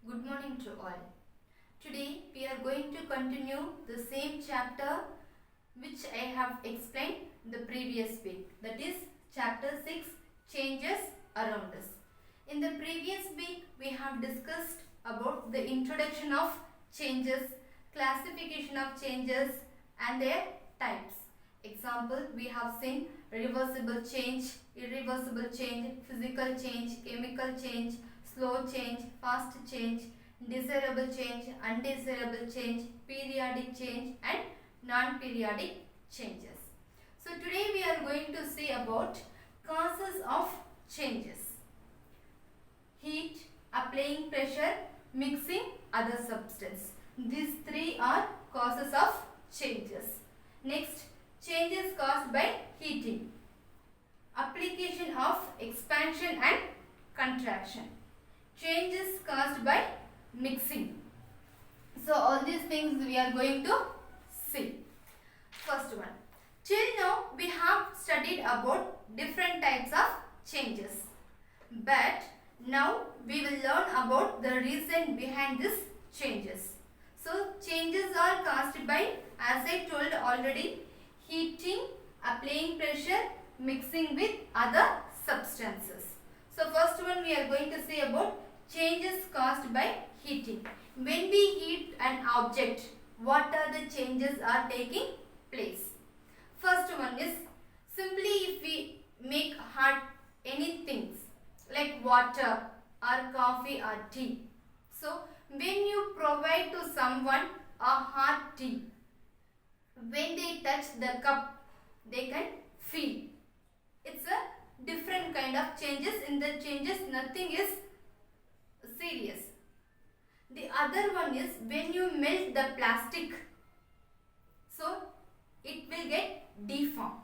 Good morning to all. Today we are going to continue the same chapter which I have explained the previous week. That is chapter 6, Changes Around Us. In the previous week we have discussed about the introduction of changes, classification of changes and their types. Example, we have seen reversible change, irreversible change, physical change, chemical change, slow change, fast change, desirable change, undesirable change, periodic change and non-periodic changes. So today we are going to see about causes of changes. Heat, applying pressure, mixing other substance. These three are causes of changes. Next, changes caused by heating. Application of expansion and contraction. Changes caused by mixing. So all these things we are going to see. First one. Till now we have studied about different types of changes. But now we will learn about the reason behind these changes. So changes are caused by, as I told already, heating, applying pressure, mixing with other substances. So first one we are going to see about changes caused by heating. When we heat an object, what are the changes are taking place? First one is simply if we make hot anything like water or coffee or tea. So when you provide to someone a hot tea, when they touch the cup, they can feel. It's a different kind of changes. In the changes, nothing is serious. The other one is when you melt the plastic, so it will get deformed.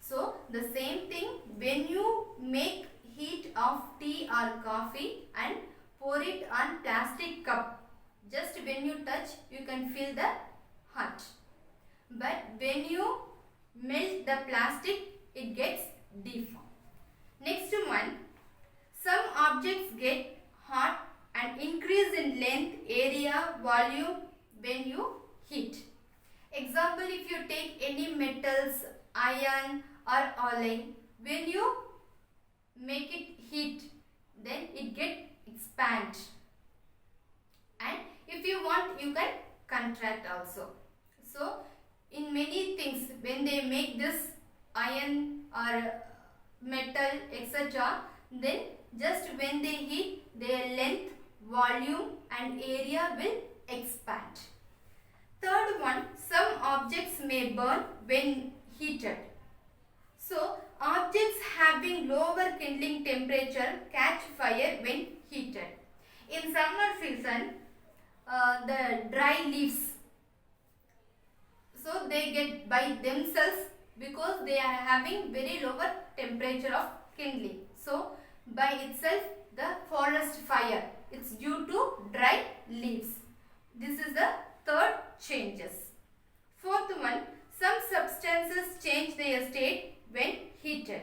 So the same thing, when you make heat of tea or coffee and pour it on plastic cup, just when you touch you can feel the hot. But when you melt the plastic, it gets deformed. Next one, some objects get hot and increase in length, area, volume when you heat. Example, if you take any metals, iron or alloy, when you make it heat, then it get expand. And if you want, you can contract also. So in many things, when they make this iron or metal etc., then just when they heat, their length, volume and area will expand. Third one, some objects may burn when heated. So objects having lower kindling temperature catch fire when heated. In summer season, the dry leaves, so they get by themselves because they are having very lower temperature of kindling. So by itself the forest fire, it's due to dry leaves. This is the third changes. Fourth one, some substances change their state when heated.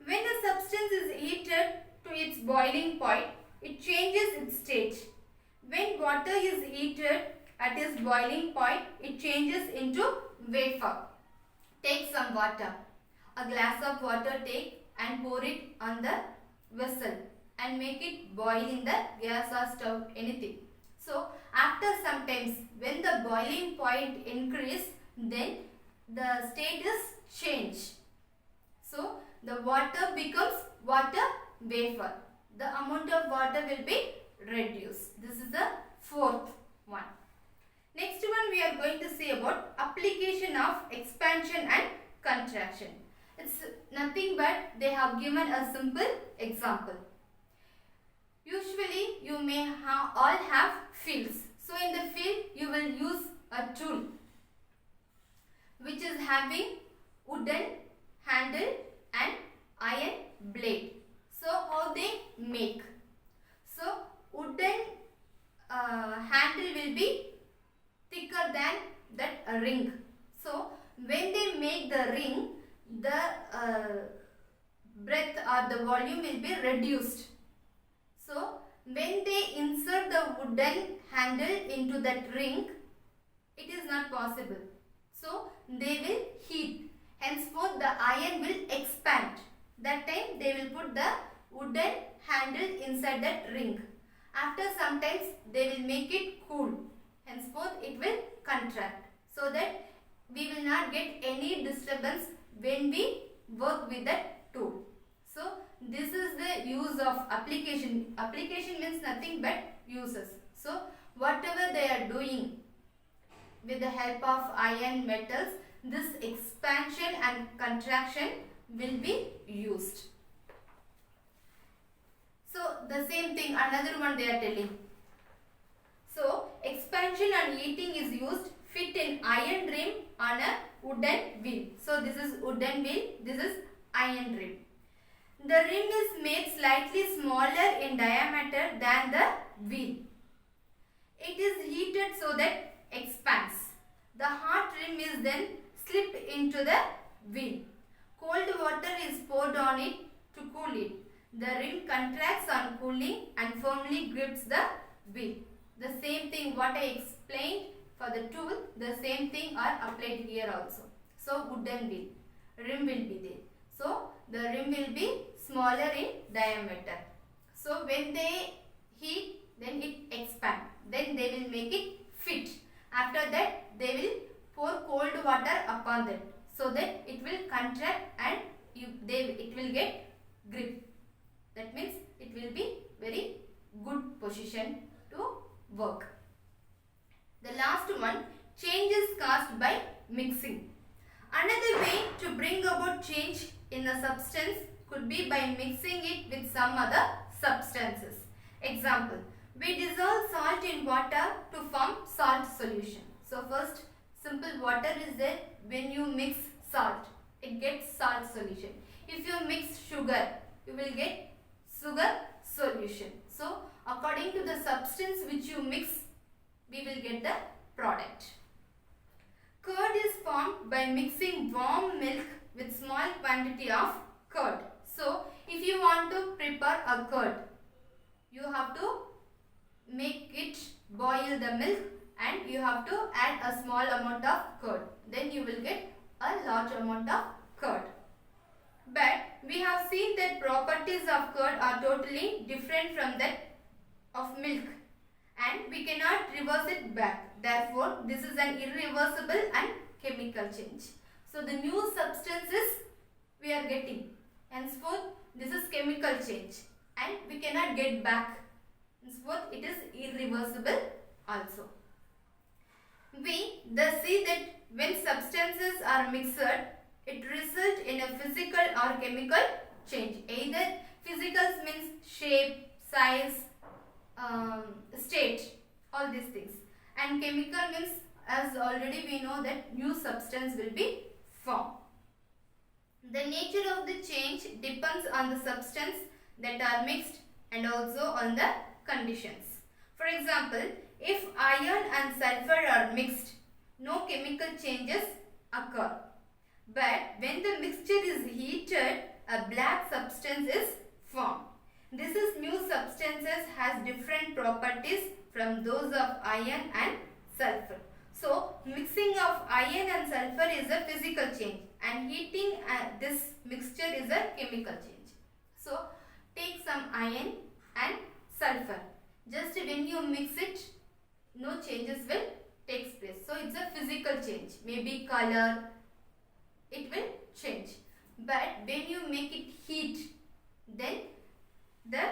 When a substance is heated to its boiling point, it changes its state. When water is heated at its boiling point, it changes into vapor. Take some water, a glass of water take and pour it on the vessel and make it boil in the gas or stove, anything. So after some times, when the boiling point increase, then the state is changed. So the water becomes water vapor. The amount of water will be reduced. This is the fourth one. Next one we are going to see about application of expansion and contraction. It's nothing but they have given a simple example. Usually you may all have fields. So in the field you will use a tool which is having wooden handle and iron blade. So how they make? So wooden handle will be thicker than that ring. So when they make the ring, the breadth or the volume will be reduced. So when they insert insert the wooden handle into that ring, it is not possible. So they will heat. Henceforth the iron will expand. That time they will put the wooden handle inside that ring. After some times they will make it cool. Henceforth it will contract. So that we will not get any disturbance when we work with that tool. So this is the use of application. Application means nothing but uses. So whatever they are doing with the help of iron metals, this expansion and contraction will be used. So the same thing, another one they are telling. So expansion and heating is used, fit in iron rim on a wooden wheel. So this is wooden wheel, this is iron rim. The rim is made slightly smaller in diameter than the wheel. It is heated so that expands. The hot rim is then slipped into the wheel. Cold water is poured on it to cool it. The rim contracts on cooling and firmly grips the wheel. The same thing what I explained for the tool, the same thing are applied here also. So wooden wheel, rim will be there. So the rim will be smaller in diameter. So when they heat, then it expands. Then they will make it fit. After that they will pour cold water upon that, so that it will contract and it will get grip. That means it will be very good position to work. The last one, change is caused by mixing. Another way to bring about change in a substance could be by mixing it with some other substances. Example, we dissolve salt in water to form salt solution. So first, simple water is there. When you mix salt, it gets salt solution. If you mix sugar, you will get sugar solution. So according to the substance which you mix, we will get the product. Curd is formed by mixing warm milk with small quantity of curd. So if you want to prepare a curd, you have to make it boil the milk and you have to add a small amount of curd. Then you will get a large amount of curd. But we have seen that properties of curd are totally different from that of milk, and we cannot reverse it back. Therefore, this is an irreversible and chemical change. So the new substances we are getting. Henceforth, this is chemical change and we cannot get back. Henceforth, it is irreversible also. We thus see that when substances are mixed, it results in a physical or chemical change. Either physical means shape, size, state, all these things. And chemical means, as already we know, that new substance will be formed. The nature of the change depends on the substance that are mixed and also on the conditions. For example, if iron and sulfur are mixed, no chemical changes occur. But when the mixture is heated, a black substance is formed. This is new substances has different properties from those of iron and sulfur. So mixing of iron and sulfur is a physical change and heating this mixture is a chemical change. So take some iron and sulfur. Just when you mix it, no changes will take place. So it's a physical change. Maybe color, it will change. But when you make it heat, then the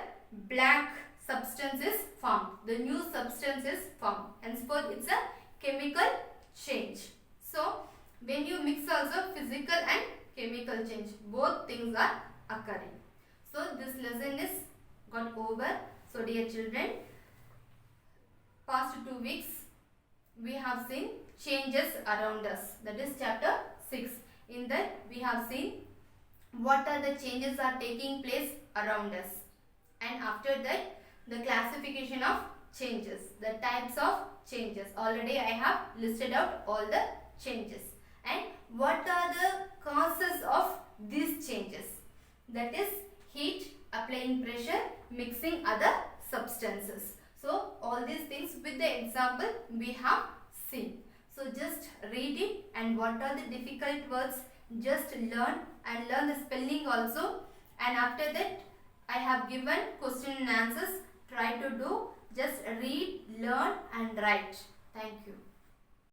black substance is formed. The new substance is formed. Henceforth, it's a chemical change. So when you mix also physical and chemical change, both things are occurring. So this lesson is got over. So dear children, past 2 weeks we have seen changes around us. That is chapter 6. In that we have seen what are the changes are taking place around us. And after that, the classification of changes, the types of changes. Already I have listed out all the changes. And what are the causes of these changes? That is heat, applying pressure, mixing other substances. So all these things with the example we have seen. So just read it, and what are the difficult words, just learn and learn the spelling also. And after that I have given question and answers. Try to do, just read, learn and write. Thank you.